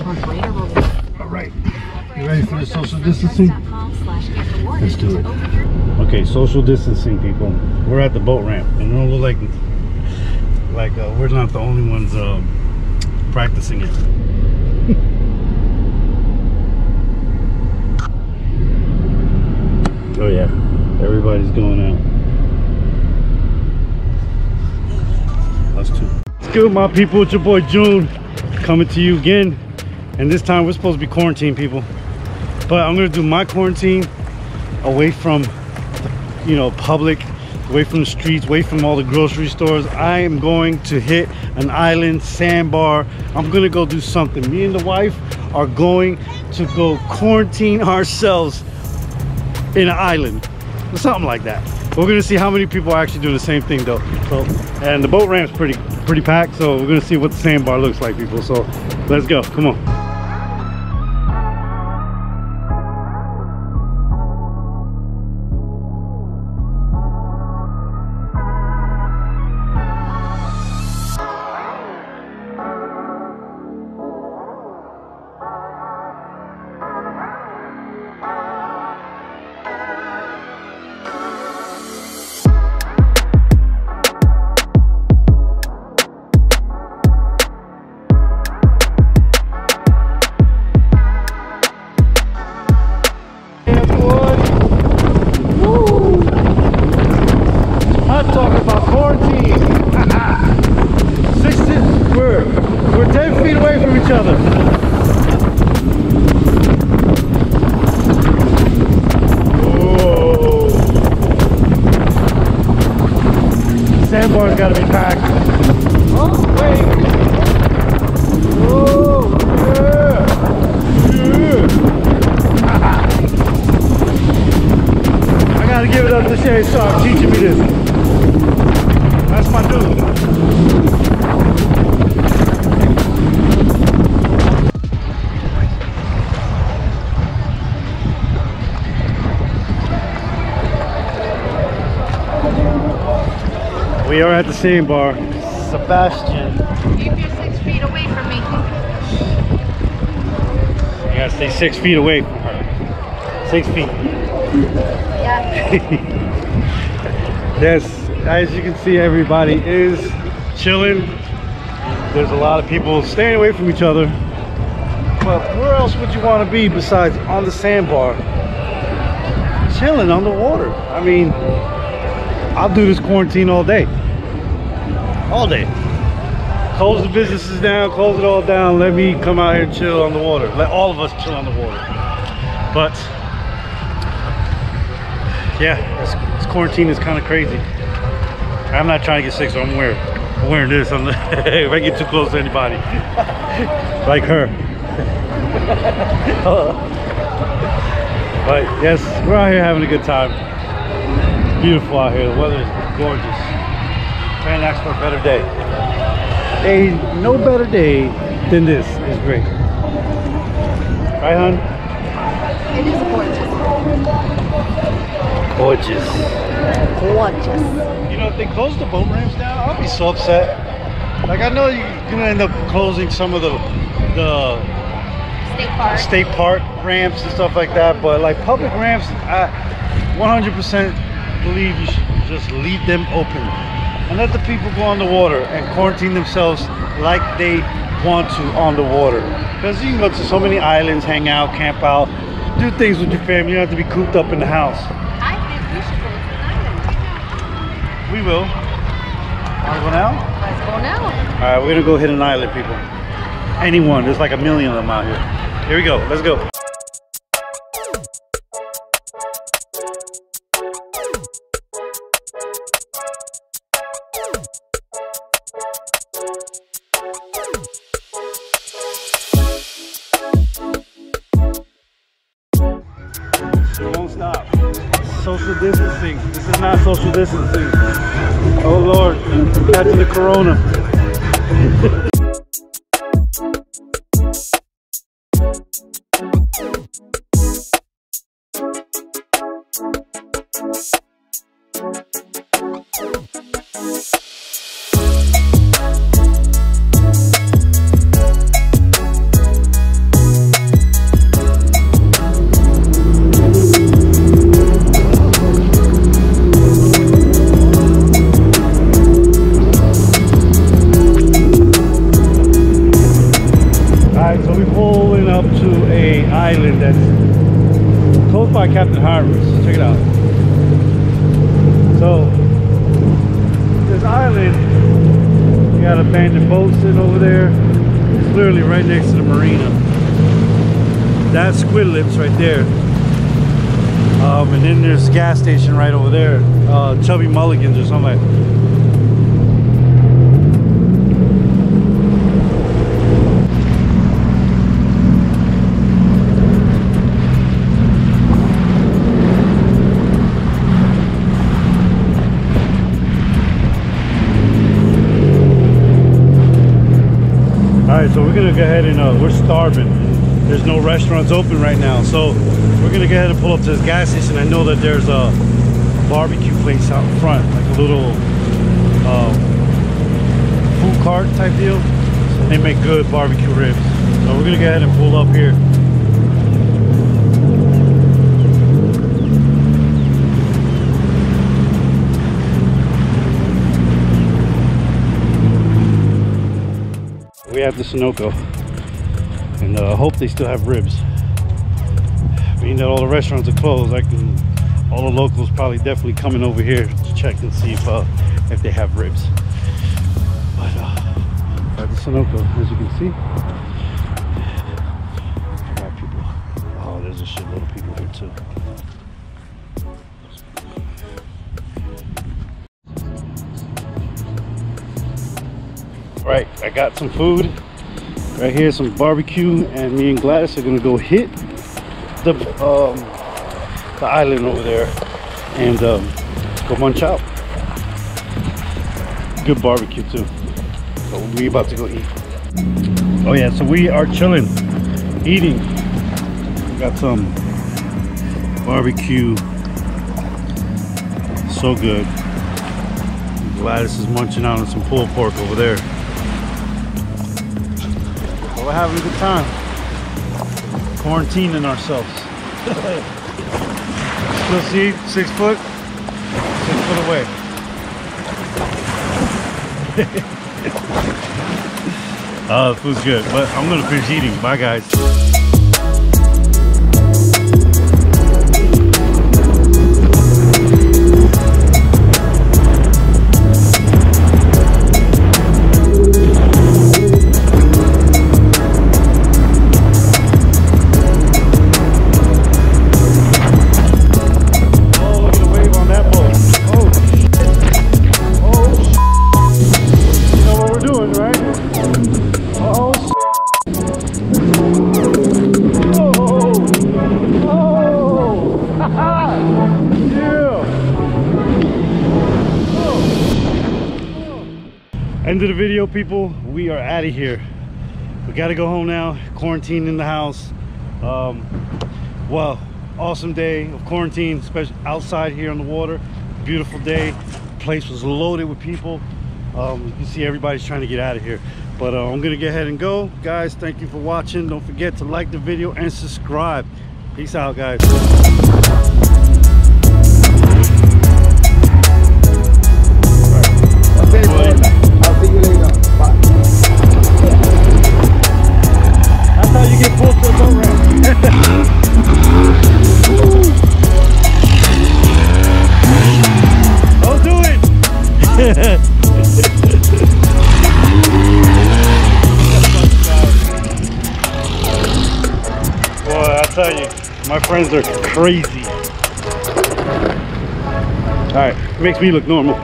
All right, you ready for the social distancing? Let's do it. Okay, social distancing, people. We're at the boat ramp, and it don't look like we're not the only ones practicing it. Oh yeah, everybody's going out. Us too. What's good, my people? It's your boy June coming to you again, and this time we're supposed to be quarantined, people. But I'm gonna do my quarantine away from the, public, away from the streets, away from all the grocery stores. I am going to hit an island, sandbar. I'm gonna go do something. Me and the wife are going to go quarantine ourselves in an island, or something like that. We're gonna see how many people are actually doing the same thing though. So, and the boat ramp's pretty packed, so we're gonna see what the sandbar looks like, people. So let's go, come on. We're 10 feet away from each other. Whoa. Sandbar's gotta be packed. Oh, wait. Whoa, yeah. I gotta give it up to Shay Sharp teaching me this. That's my dude. We are at the sandbar. Sebastian. Keep your 6 feet away from me. You gotta stay 6 feet away from her. 6 feet. Yeah. Yes, as you can see, everybody is chilling. There's a lot of people staying away from each other. But where else would you want to be besides on the sandbar? Chilling on the water. I mean, I'll do this quarantine all day. All day. Close the businesses down, close it all down. Let me come out here and chill on the water. Let all of us chill on the water. But yeah, this quarantine is kind of crazy. I'm not trying to get sick, so I'm wearing this. If I get too close to anybody, like her. But yes, we're out here having a good time. It's beautiful out here. The weather is gorgeous. Can't ask for a better day. No better day than this. It's great. Right, hon? It is gorgeous. Gorgeous. Gorgeous. You know, if they close the boat ramps down, I'll be so upset. Like, I know you're gonna end up closing some of the state park ramps and stuff like that, but like public ramps, I 100% believe you should just leave them open and let the people go on the water and quarantine themselves like they want to on the water. Because you can go to so many islands, hang out, camp out, do things with your family. You don't have to be cooped up in the house. I think we should go to an island right now. We will. Want to go now? Let's go now. All right, we're gonna go hit an island, people. Anyone, there's like a million of them out here. Here we go, let's go. It won't stop. Social distancing. This is not social distancing. Oh Lord, catching the corona. that's close by Captain Harvard's. Check it out. So this island, you got abandoned boats sitting over there. It's literally right next to the marina. That's Squid Lips right there. And then there's a gas station right over there, Chubby Mulligan's or something like that. Alright, so we're gonna go ahead and we're starving. There's no restaurants open right now, so we're gonna go ahead and pull up to this gas station. I know that there's a barbecue place out front, like a little food cart type deal. They make good barbecue ribs, so we're gonna go ahead and pull up here. We have the Sunoco, and I hope they still have ribs. Being that all the restaurants are closed, all the locals probably definitely coming over here to check and see if they have ribs. But at the Sunoco, as you can see, got people. Oh, there's a shitload of people here too. Right, I got some food right here, some barbecue, and me and Gladys are gonna go hit the island over there and go munch out. Good barbecue too. So we about to go eat. Oh yeah, so we are chilling, eating. Got some barbecue, so good. Gladys is munching out on some pulled pork over there. We're having a good time, quarantining ourselves. Still see 6 foot away. The food's good, but I'm gonna finish eating. Bye guys. End of the video, people. We are out of here. We got to go home now. Quarantine in the house. Well, awesome day of quarantine, especially outside here on the water. Beautiful day. The place was loaded with people. You can see everybody's trying to get out of here. But I'm gonna go ahead and go. Guys, thank you for watching. Don't forget to like the video and subscribe. Peace out, guys. I'll see you later. Bye. That's how you get pulled to the boat ramp. Don't do it. Boy, I tell you, my friends are crazy. All right, makes me look normal.